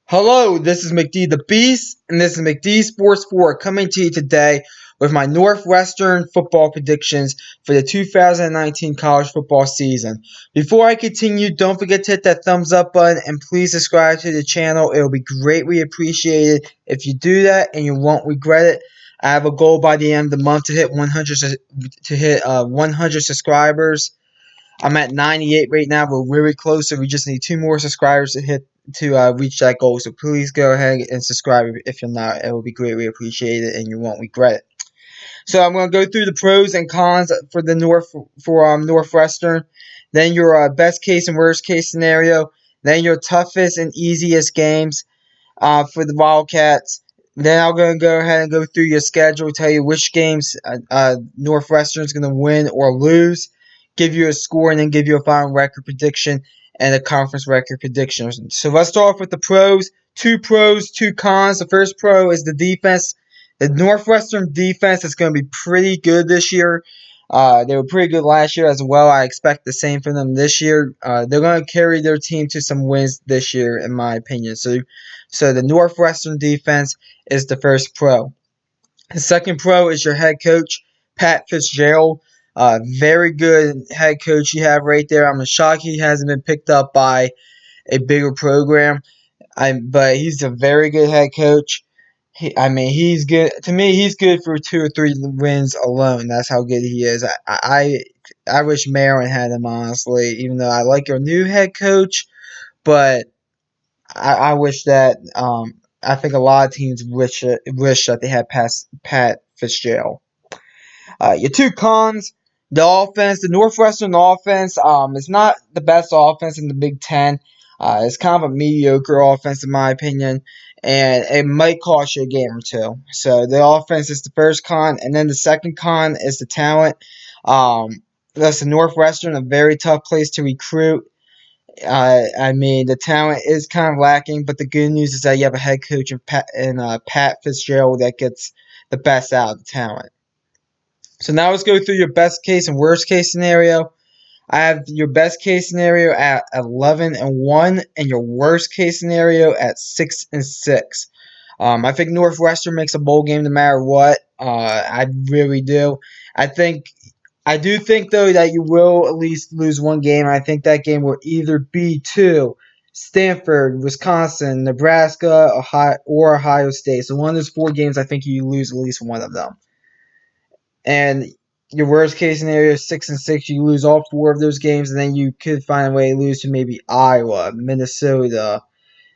Hello, this is McD the Beast, and this is McD Sports 4 coming to you today with my Northwestern football predictions for the 2019 college football season. Before I continue, don't forget to hit that thumbs up button and please subscribe to the channel. It will be greatly appreciated if you do that, and you won't regret it. I have a goal by the end of the month to hit 100 subscribers. I'm at 98 right now. We're really close, so we just need 2 more subscribers to reach that goal. So please go ahead and subscribe if you're not. It will be greatly appreciated, and you won't regret it. So I'm going to go through the pros and cons for the Northwestern, then your best case and worst case scenario, then your toughest and easiest games for the Wildcats. Then I'm going to go ahead and go through your schedule, tell you which games Northwestern is going to win or lose, give you a score, and then give you a final record prediction and a conference record prediction. So let's start off with the pros. 2 pros, 2 cons. The first pro is the defense. The Northwestern defense is going to be pretty good this year. They were pretty good last year as well. I expect the same from them this year. They're going to carry their team to some wins this year, in my opinion. So the Northwestern defense is the first pro. The second pro is your head coach, Pat Fitzgerald. Very good head coach you have right there. I'm shocked he hasn't been picked up by a bigger program. But he's a very good head coach. He's good. To me, he's good for 2 or 3 wins alone. That's how good he is. I wish Maryland had him, honestly, even though I like your new head coach. But I wish that I think a lot of teams wish that they had Pat Fitzgerald. Your 2 cons, the offense, the Northwestern offense, is not the best offense in the Big Ten. It's kind of a mediocre offense in my opinion, and it might cost you a game or two. So the offense is the first con, and then the second con is the talent. That's the Northwestern, a very tough place to recruit. The talent is kind of lacking, but the good news is that you have a head coach in Pat Fitzgerald that gets the best out of the talent. So now let's go through your best case and worst case scenario. I have your best case scenario at 11-1 and your worst case scenario at 6-6. I think Northwestern makes a bowl game no matter what. I really do. I do think though that you will at least lose one game. I think that game will either be to Stanford, Wisconsin, Nebraska, Ohio State. So one of those 4 games, I think you lose at least one of them. And your worst case scenario is 6-6. You lose all 4 of those games, and then you could find a way to lose to maybe Iowa, Minnesota,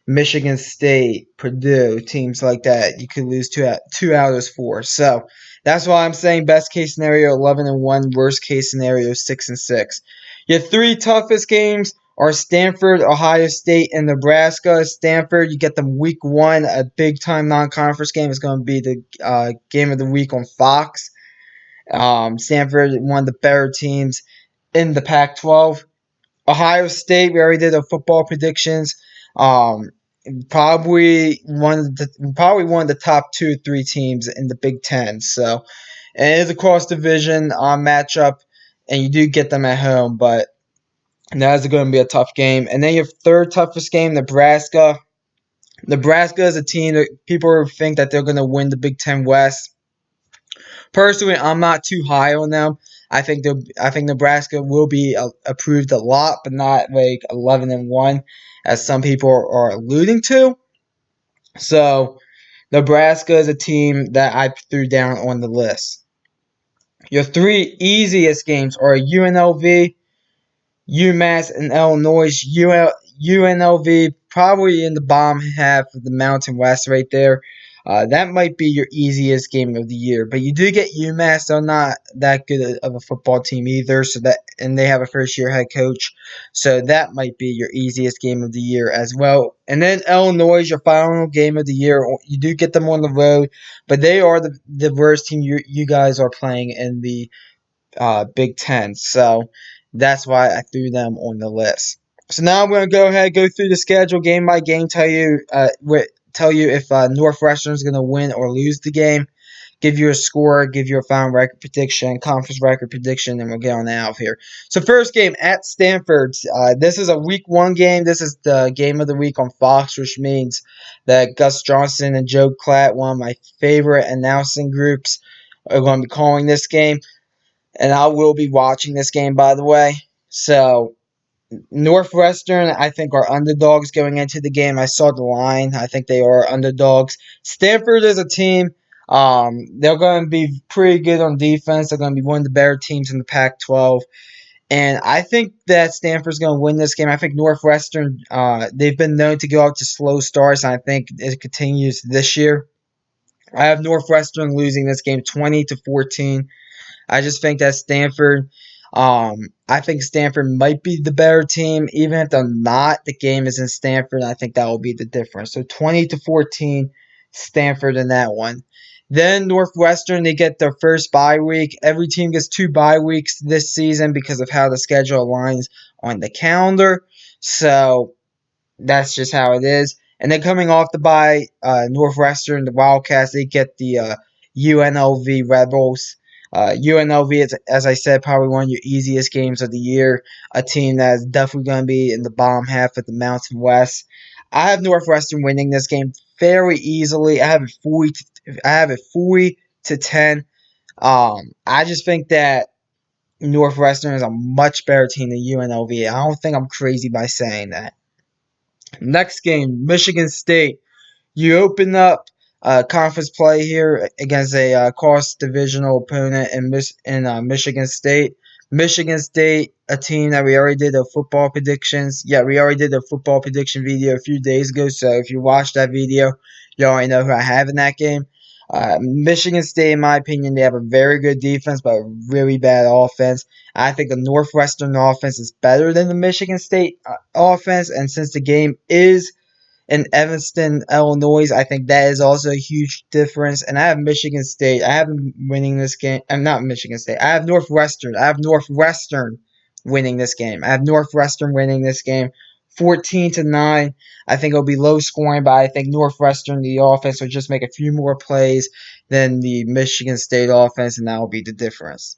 Michigan State, Purdue, teams like that. You could lose 2 out of those 4. So that's why I'm saying best case scenario 11-1, worst case scenario 6-6. Your 3 toughest games are Stanford, Ohio State, and Nebraska. Stanford, you get them week 1, a big time non-conference game. Is going to be the game of the week on Fox. Stanford, one of the better teams in the Pac-12. Ohio State, we already did the football predictions. Probably one of the top 2 or 3 teams in the Big Ten. So, and it is a cross division matchup, and you do get them at home, but that is going to be a tough game. And then your third toughest game, Nebraska. Nebraska is a team that people think that they're going to win the Big Ten West. Personally, I'm not too high on them. I think Nebraska will be approved a lot, but not like 11-1, as some people are alluding to. So, Nebraska is a team that I threw down on the list. Your 3 easiest games are UNLV, UMass, and Illinois. UNLV probably in the bottom half of the Mountain West right there. That might be your easiest game of the year, but you do get UMass. They're not that good of a football team either, and they have a first-year head coach, so that might be your easiest game of the year as well. And then Illinois is your final game of the year. You do get them on the road, but they are the worst team you guys are playing in the Big Ten, so that's why I threw them on the list. So now I'm going to go ahead, go through the schedule game by game, tell you if Northwestern is going to win or lose the game. give you a score, give you a final record prediction, conference record prediction, and we'll get on out of here. So first game at Stanford. This is a week 1 game. This is the game of the week on Fox, which means that Gus Johnson and Joe Klatt, one of my favorite announcing groups, are going to be calling this game. And I will be watching this game, by the way. So Northwestern, I think, are underdogs going into the game. I saw the line. I think they are underdogs. Stanford is a team. They're going to be pretty good on defense. They're going to be one of the better teams in the Pac-12. And I think that Stanford's going to win this game. I think Northwestern, they've been known to go out to slow starts, and I think it continues this year. I have Northwestern losing this game 20-14. I just think that Stanford, I think Stanford might be the better team. Even if they're not, the game is in Stanford. I think that will be the difference. So 20-14, Stanford in that one. Then Northwestern, they get their first bye week. Every team gets 2 bye weeks this season because of how the schedule aligns on the calendar. So that's just how it is. And then coming off the bye, Northwestern, the Wildcats, they get the UNLV Rebels. UNLV is, as I said, probably one of your easiest games of the year. A team that is definitely going to be in the bottom half of the Mountain West. I have Northwestern winning this game very easily. I have it 40-10. I just think that Northwestern is a much better team than UNLV. I don't think I'm crazy by saying that. Next game, Michigan State. You open up conference play here against a cross-divisional opponent in Michigan State. Michigan State, a team that we already did a football predictions. Yeah, we already did a football prediction video a few days ago. So if you watched that video, you already know who I have in that game. Michigan State, in my opinion, they have a very good defense, but a really bad offense. I think the Northwestern offense is better than the Michigan State offense, and since the game is in Evanston, Illinois, I think that is also a huge difference. And I have Michigan State. I have them winning this game. I'm not Michigan State. I have Northwestern. I have Northwestern winning this game. I have Northwestern winning this game 14-9. I think it'll be low scoring, but I think Northwestern, the offense, will just make a few more plays than the Michigan State offense, and that will be the difference.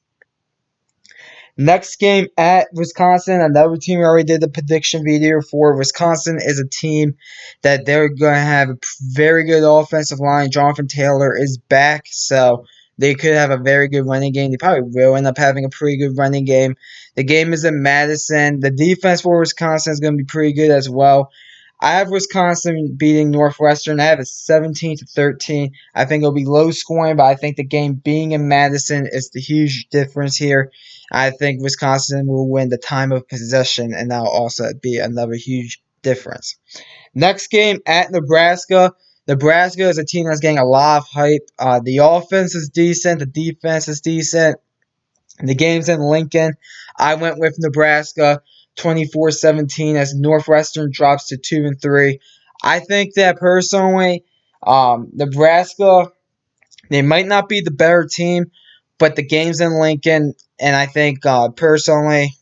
Next game at Wisconsin, another team we already did the prediction video for. Wisconsin is a team that they're going to have a very good offensive line. Jonathan Taylor is back, so they could have a very good running game. They probably will end up having a pretty good running game. The game is in Madison. The defense for Wisconsin is going to be pretty good as well. I have Wisconsin beating Northwestern. I have it 17-13. I think it'll be low scoring, but I think the game being in Madison is the huge difference here. I think Wisconsin will win the time of possession, and that'll also be another huge difference. Next game at Nebraska. Nebraska is a team that's getting a lot of hype. The offense is decent. The defense is decent. The game's in Lincoln. I went with Nebraska 24-17 as Northwestern drops to 2-3. I think that personally, Nebraska, they might not be the better team, but the game's in Lincoln, and I think personally,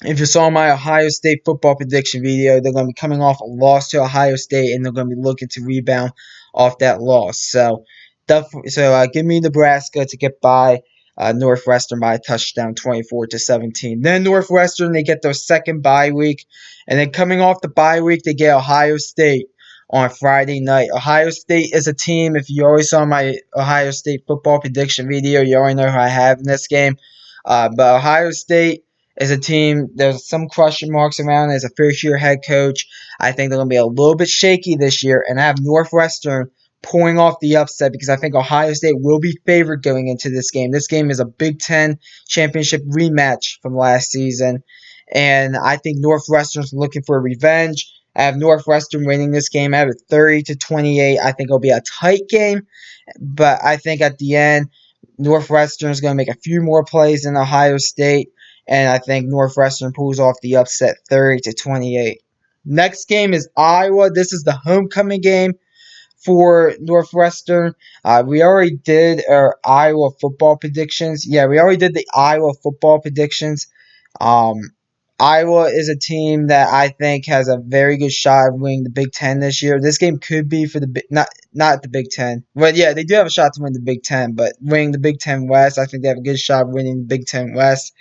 if you saw my Ohio State football prediction video, they're going to be coming off a loss to Ohio State, and they're going to be looking to rebound off that loss. So give me Nebraska to get by Northwestern by a touchdown, 24-17. Then Northwestern, they get their second bye week, and then coming off the bye week, they get Ohio State on Friday night. Ohio State is a team, if you always saw my Ohio State football prediction video, you already know who I have in this game. But Ohio State is a team, there's some question marks around as a first-year head coach. I think they're going to be a little bit shaky this year, and I have Northwestern pulling off the upset because I think Ohio State will be favored going into this game. This game is a Big Ten championship rematch from last season, and I think Northwestern's looking for revenge. I have Northwestern winning this game. I have it 30-28. I think it'll be a tight game, but I think at the end, Northwestern is going to make a few more plays than Ohio State, and I think Northwestern pulls off the upset 30-28. Next game is Iowa. This is the homecoming game for Northwestern. We already did our Iowa football predictions. Yeah, we already did the Iowa football predictions. Iowa is a team that I think has a very good shot of winning the Big Ten this year. This game could be for the not the Big Ten, but yeah, they do have a shot to win the Big Ten. But winning the Big Ten West, I think they have a good shot of winning the Big Ten West.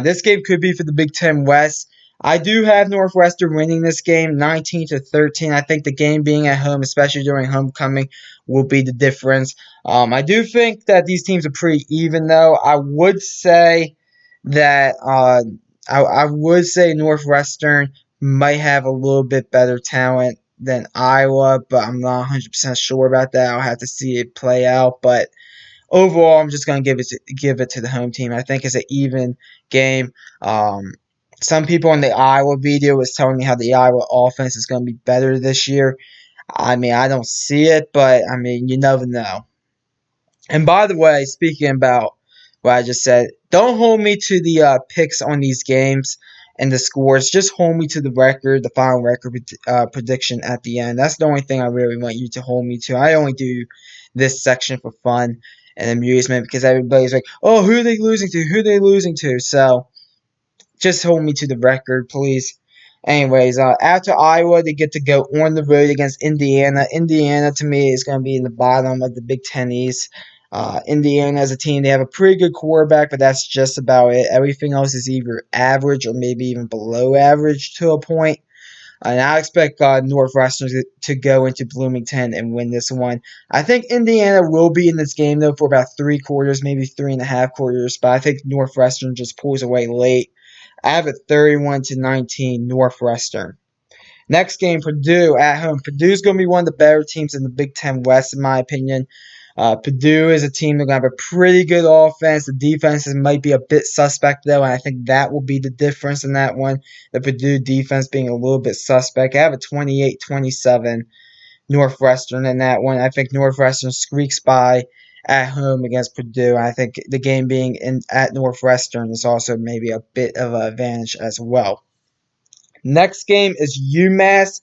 This game could be for the Big Ten West. I do have Northwestern winning this game, 19-13. I think the game being at home, especially during homecoming, will be the difference. I do think that these teams are pretty even, though. I would say that I would say Northwestern might have a little bit better talent than Iowa, but I'm not 100% sure about that. I'll have to see it play out, but overall, I'm just going to give it to the home team. I think it's an even game. Um, some people in the Iowa video was telling me how the Iowa offense is going to be better this year. I mean, I don't see it, but I mean, you never know. And by the way, speaking about what I just said, don't hold me to the picks on these games and the scores. Just hold me to the record, the final record prediction at the end. That's the only thing I really want you to hold me to. I only do this section for fun and amusement because everybody's like, oh, who are they losing to? Who are they losing to? So just hold me to the record, please. Anyways, after Iowa, they get to go on the road against Indiana. Indiana, to me, is going to be in the bottom of the Big Ten East. Indiana, as a team, they have a pretty good quarterback, but that's just about it. Everything else is either average or maybe even below average to a point. And I expect Northwestern to go into Bloomington and win this one. I think Indiana will be in this game, though, for about 3 quarters, maybe 3.5 quarters. But I think Northwestern just pulls away late. I have it 31-19 Northwestern. Next game, Purdue at home. Purdue's going to be one of the better teams in the Big Ten West, in my opinion. Purdue is a team that's going to have a pretty good offense. The defenses might be a bit suspect, though, and I think that will be the difference in that one. The Purdue defense being a little bit suspect. I have a 28-27 Northwestern in that one. I think Northwestern squeaks by at home against Purdue. I think the game being at Northwestern is also maybe a bit of an advantage as well. Next game is UMass.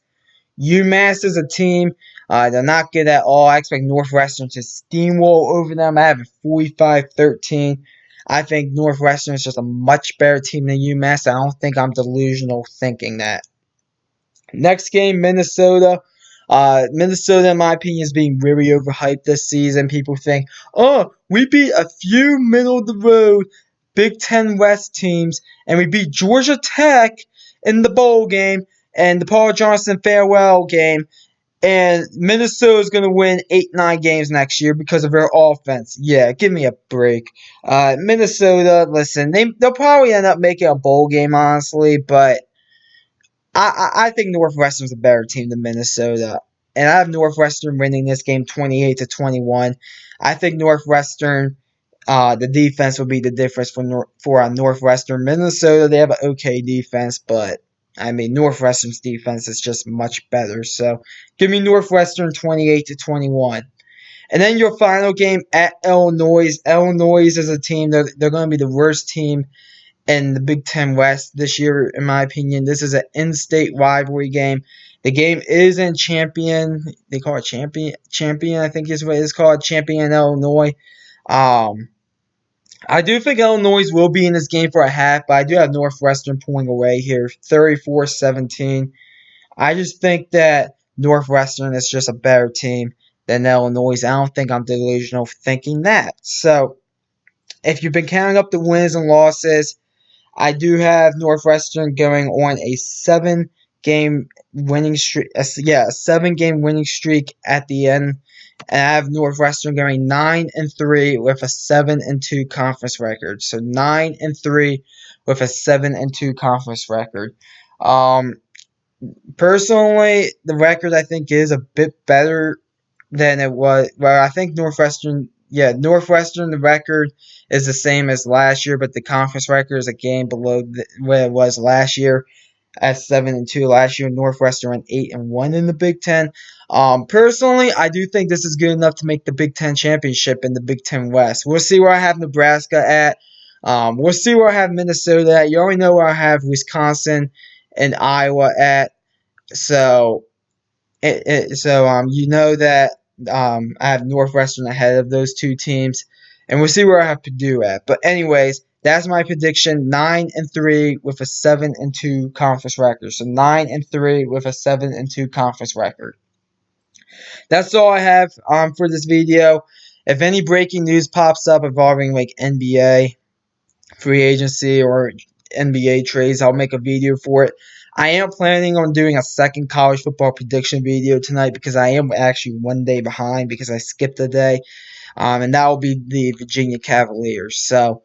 UMass is a team. They're not good at all. I expect Northwestern to steamroll over them. I have it 45-13. I think Northwestern is just a much better team than UMass. I don't think I'm delusional thinking that. Next game, Minnesota. Minnesota, in my opinion, is being really overhyped this season. People think, oh, we beat a few middle of the road Big Ten West teams, and we beat Georgia Tech in the bowl game and the Paul Johnson farewell game. And Minnesota is going to win 8-9 games next year because of their offense. Yeah, give me a break. Minnesota, listen, they'll probably end up making a bowl game, honestly, but I think Northwestern's a better team than Minnesota. And I have Northwestern winning this game 28-21. I think Northwestern, the defense will be the difference for Northwestern. Minnesota, they have an okay defense, but I mean Northwestern's defense is just much better. So give me Northwestern 28-21. And then your final game at Illinois. Illinois is a team that they're going to be the worst team in the Big Ten West this year, in my opinion. This is an in-state rivalry game. The game is in Champion. They call it Champion, I think is what it's called. Champion, Illinois. I do think Illinois will be in this game for a half, but I do have Northwestern pulling away here, 34-17. I just think that Northwestern is just a better team than Illinois. I don't think I'm delusional thinking that. So, if you've been counting up the wins and losses, I do have Northwestern going on a 7-game winning streak. A 7-game winning streak at the end. And I have Northwestern going 9-3 with a 7-2 conference record. So 9-3 with a 7-2 conference record. Personally, the record I think is a bit better than it was. Well, I think Northwestern. Yeah, Northwestern, the record is the same as last year, but the conference record is a game below where it was last year at 7-2. Last year, Northwestern went 8-1 in the Big Ten. Personally, I do think this is good enough to make the Big Ten championship in the Big Ten West. We'll see where I have Nebraska at. We'll see where I have Minnesota at. You already know where I have Wisconsin and Iowa at. So, you know that I have Northwestern ahead of those two teams, and we'll see where I have Purdue at. But anyways, That's my prediction. 9-3 with a 7-2 conference record. So 9-3 with a 7-2 conference record. That's all I have for this video. If any breaking news pops up involving like NBA free agency or NBA trades, I'll make a video for it. I am planning on doing a second college football prediction video tonight because I am actually 1 day behind because I skipped a day. And that will be the Virginia Cavaliers. So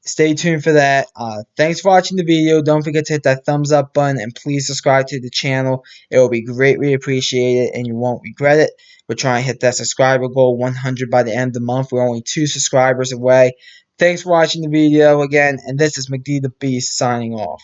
stay tuned for that. Thanks for watching the video. Don't forget to hit that thumbs up button and please subscribe to the channel. It will be greatly appreciated and you won't regret it. We're trying to hit that subscriber goal 100 by the end of the month. We're only 2 subscribers away. Thanks for watching the video again, and this is McD the Beast signing off.